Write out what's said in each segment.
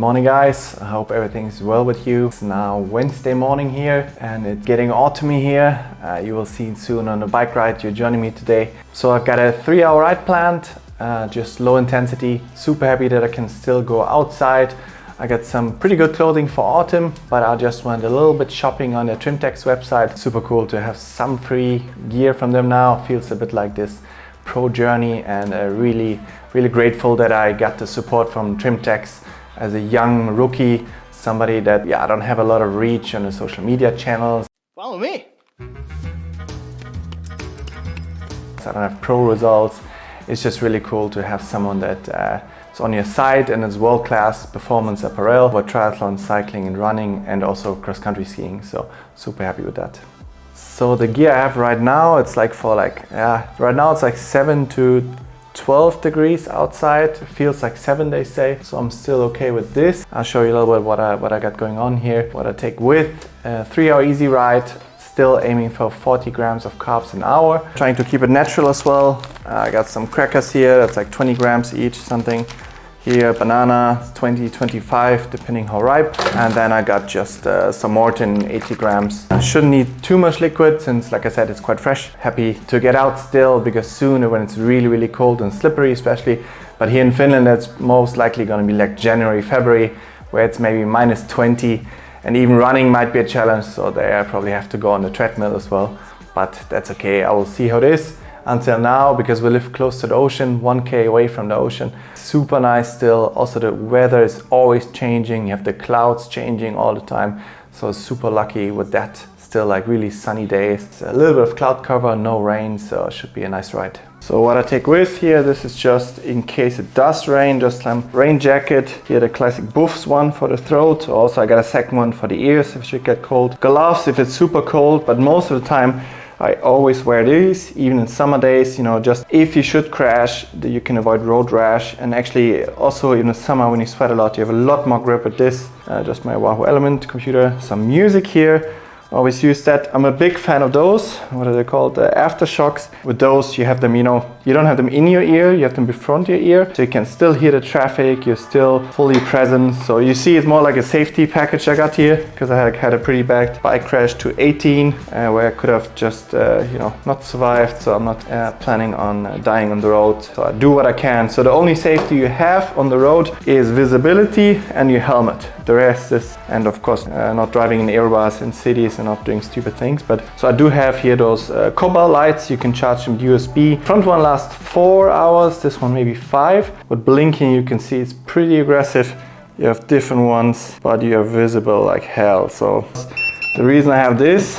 morning guys, I hope everything's well with you. It's now Wednesday morning here and it's getting autumny here. You will see it soon on the bike ride you're joining me today. So I've got a 3-hour ride planned, just low intensity. Super happy that I can still go outside. I got some pretty good clothing for autumn, but I just went a little bit shopping on the Trimtex website. Super cool to have some free gear from them now. Feels a bit like this pro journey, and really grateful that I got the support from Trimtex as a young rookie, somebody that I don't have a lot of reach on the social media channels. Follow me. I don't have pro results. It's just really cool to have someone that is on your side and is world-class performance apparel for triathlon, cycling and running, and also cross-country skiing. So super happy with that. So the gear I have right now, it's like right now it's like 7 to 12 degrees outside. It feels like 7, they say. So I'm still okay with this. I'll show you a little bit what I got going on here, what I take with. 3-hour easy ride, still aiming for 40 grams of carbs an hour. Trying to keep it natural as well. I got some crackers here, that's like 20 grams each, something. Here, banana, 20, 25, depending how ripe. And then I got just some Morton, 80 grams. I shouldn't need too much liquid since, like I said, it's quite fresh. Happy to get out still, because soon when it's really cold and slippery especially. But here in Finland, it's most likely gonna be like January, February, where it's maybe minus 20. And even running might be a challenge, so there I probably have to go on the treadmill as well. But that's okay, I will see how it is. Until now, because we live close to the ocean, 1K away from the ocean. Super nice still. Also the weather is always changing. You have the clouds changing all the time. So super lucky with that. Still like really sunny days. It's a little bit of cloud cover, no rain, so it should be a nice ride. So what I take with here, this is just in case it does rain, just some rain jacket. Here the classic Buffs one for the throat. Also I got a second one for the ears if it should get cold. Gloves if it's super cold, but most of the time I always wear these, even in summer days, you know, just if you should crash, you can avoid road rash. And actually also in the summer when you sweat a lot, you have a lot more grip with this. Just my Wahoo Element computer, some music here. Always use that. I'm a big fan of those. What are they called? Aftershocks. With those, you have them, you know, you don't have them in your ear, you have them before your ear. So you can still hear the traffic, you're still fully present. So you see it's more like a safety package I got here, because I had a pretty bad bike crash to 18, where I could have just, you know, not survived. So I'm not planning on dying on the road. So I do what I can. So the only safety you have on the road is visibility and your helmet. The rest is, and of course, not driving in Airbus in cities and not doing stupid things. But so I do have here those cobalt lights. You can charge them USB. Front one lasts 4 hours, this one maybe 5. With blinking you can see it's pretty aggressive. You have different ones, but you are visible like hell. So the reason I have this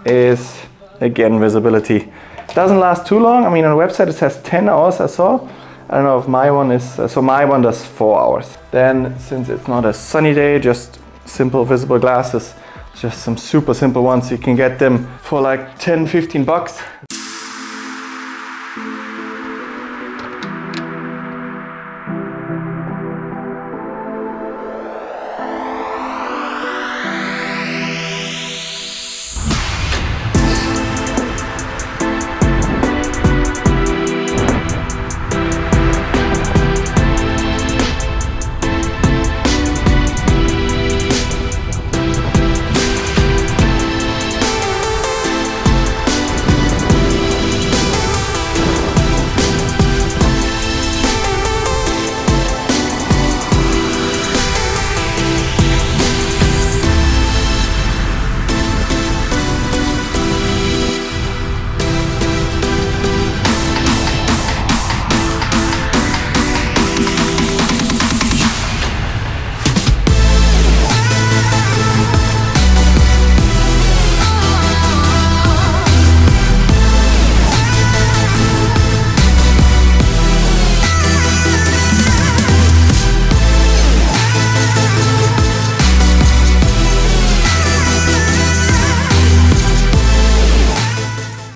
is, again, visibility. It doesn't last too long. I mean, on the website it says 10 hours I saw. I don't know if my one is, so my one does 4 hours. Then, since it's not a sunny day, just simple visible glasses, just some super simple ones. You can get them for like 10-15 bucks.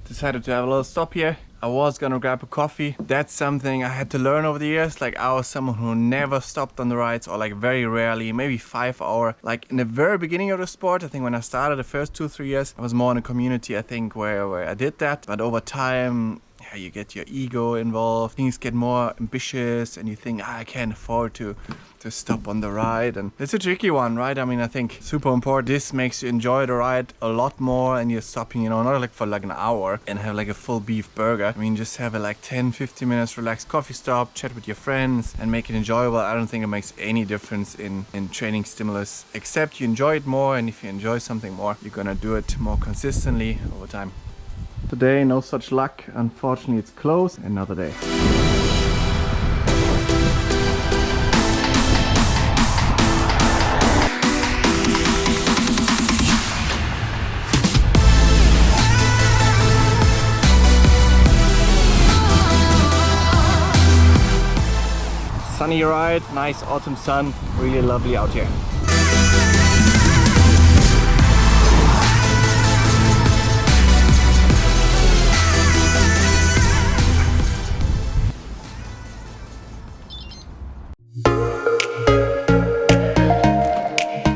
Decided to have a little stop here. I was gonna grab a coffee. That's something I had to learn over the years. Like, I was someone who never stopped on the rides, or like very rarely, maybe 5 hour. Like in the very beginning of the sport, I think when I started the first 2-3 years, I was more in a community, I think, where I did that. But over time, you get your ego involved, things get more ambitious, and you think, I can't afford to stop on the ride. And it's a tricky one, right? I mean, I think super important. This makes you enjoy the ride a lot more, and you're stopping, not like for like an hour and have like a full beef burger. I mean, just have a like 10-15 minutes relaxed coffee stop, chat with your friends, and make it enjoyable. I don't think it makes any difference in training stimulus, except you enjoy it more, and if you enjoy something more, you're gonna do it more consistently over time. Today, no such luck. Unfortunately, it's closed. Another day. Sunny ride, nice autumn sun, really lovely out here.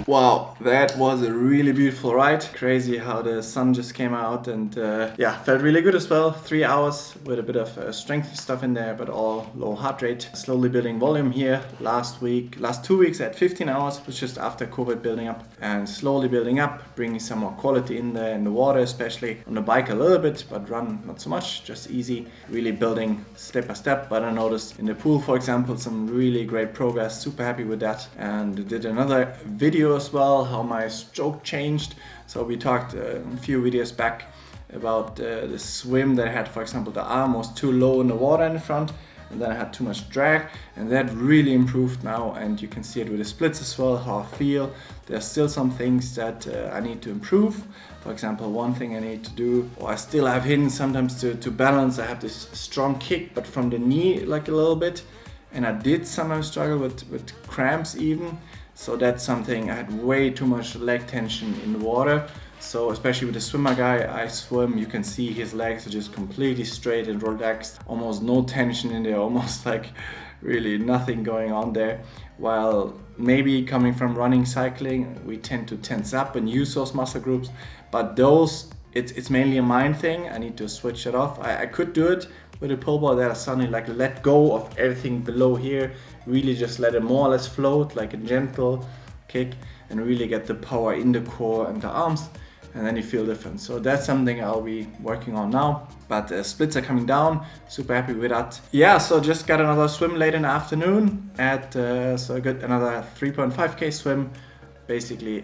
Wow, that was a really beautiful ride. Crazy how the sun just came out, and yeah, felt really good as well. 3 hours with a bit of strength stuff in there, but all low heart rate. Slowly building volume here. Last 2 weeks at 15 hours, was just after COVID building up, and slowly building up, bringing some more quality in there, in the water especially. On the bike a little bit, but run not so much, just easy. Really building step by step, but I noticed in the pool, for example, some really great progress. Super happy with that, and did another video as well, how my stroke changed. So we talked a few videos back about the swim that I had. For example, the arm was too low in the water in the front, and then I had too much drag, and that really improved now, and you can see it with the splits as well, how I feel. There's still some things that I need to improve. For example, one thing I need to do, or I still have hidden sometimes to balance. I have this strong kick, but from the knee like a little bit, and I did sometimes struggle with cramps even. So that's something. I had way too much leg tension in the water. So especially with the swimmer guy I swim, you can see his legs are just completely straight and relaxed. Almost no tension in there, almost like really nothing going on there. While maybe coming from running, cycling, we tend to tense up and use those muscle groups. But those, it's mainly a mind thing. I need to switch it off. I could do it with a pull bar that I suddenly like let go of everything below here, really just let it more or less float like a gentle kick, and really get the power in the core and the arms, and then you feel different. So that's something I'll be working on now. But splits are coming down, super happy with that. Yeah, so just got another swim late in the afternoon so I got another 3.5k swim, basically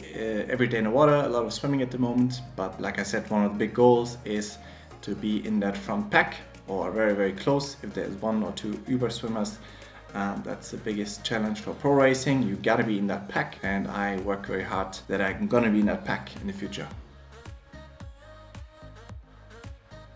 every day in the water. A lot of swimming at the moment, but like I said, one of the big goals is to be in that front pack, or very, very close if there's 1 or 2 Uber swimmers. That's the biggest challenge for pro racing. You gotta be in that pack, and I work very hard that I'm gonna be in that pack in the future.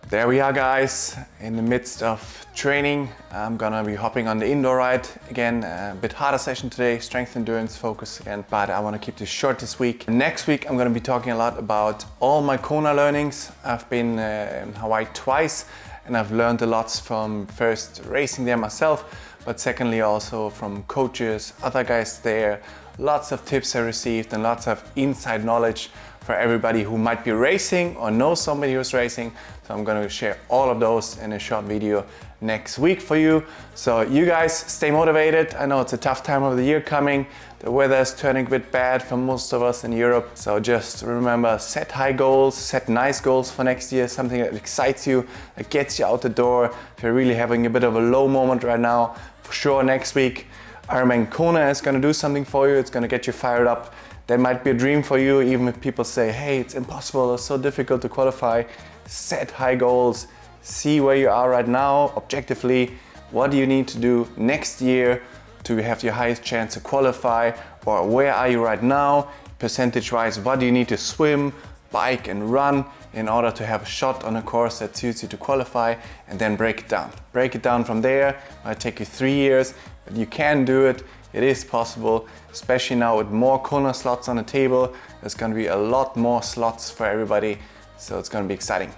There we are, guys, in the midst of training. I'm gonna be hopping on the indoor ride again, a bit harder session today, strength endurance focus again, but I wanna keep this short this week. Next week I'm gonna be talking a lot about all my Kona learnings. I've been in Hawaii twice, and I've learned a lot from first racing there myself, but secondly also from coaches, other guys there. Lots of tips I received and lots of inside knowledge for everybody who might be racing or knows somebody who's racing. So I'm going to share all of those in a short video next week for you. So you guys stay motivated. I know it's a tough time of the year coming. The weather is turning a bit bad for most of us in Europe. So just remember, set high goals, set nice goals for next year, something that excites you, that gets you out the door. If you're really having a bit of a low moment right now, for sure next week, Ironman Kona is going to do something for you. It's going to get you fired up. That might be a dream for you, even if people say, hey, it's impossible, it's so difficult to qualify. Set high goals, see where you are right now, objectively. What do you need to do next year to have your highest chance to qualify? Or where are you right now, percentage-wise? What do you need to swim, bike and run in order to have a shot on a course that suits you to qualify? And then break it down. Break it down from there. It might take you 3 years, but you can do it. It is possible, especially now with more Kona slots on the table. There's going to be a lot more slots for everybody, so it's going to be exciting.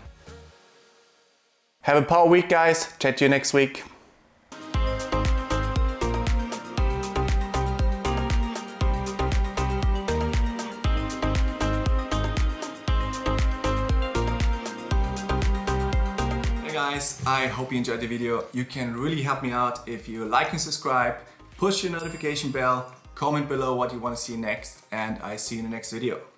Have a power week, guys. Chat to you next week. Hey guys, I hope you enjoyed the video. You can really help me out if you like and subscribe, push your notification bell, comment below what you want to see next, and I see you in the next video.